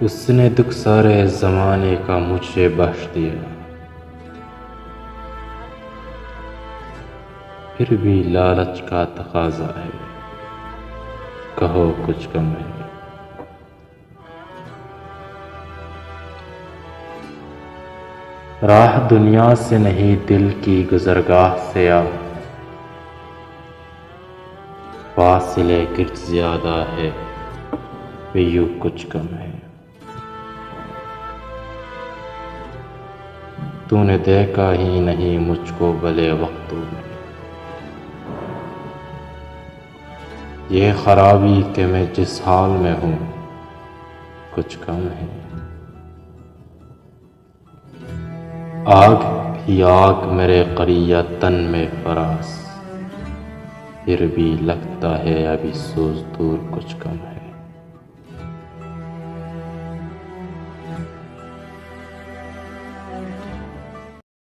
उसने दुख सारे ज़माने का मुझे बख्श दिया, फिर भी लालच का तकाज़ा है, कहो कुछ कम है। राह दुनिया से नहीं दिल की गुज़रगाह से आ, फासिले गिर्द ज़्यादा है, वे यूं कुछ कम है। तूने देखा ही नहीं मुझको भले वक्तों में, ये खराबी कि मैं जिस हाल में हूँ कुछ कम है। आग ही आग मेरे क़रिया तन में फरास, फिर भी लगता है अभी सोच दूर कुछ कम है।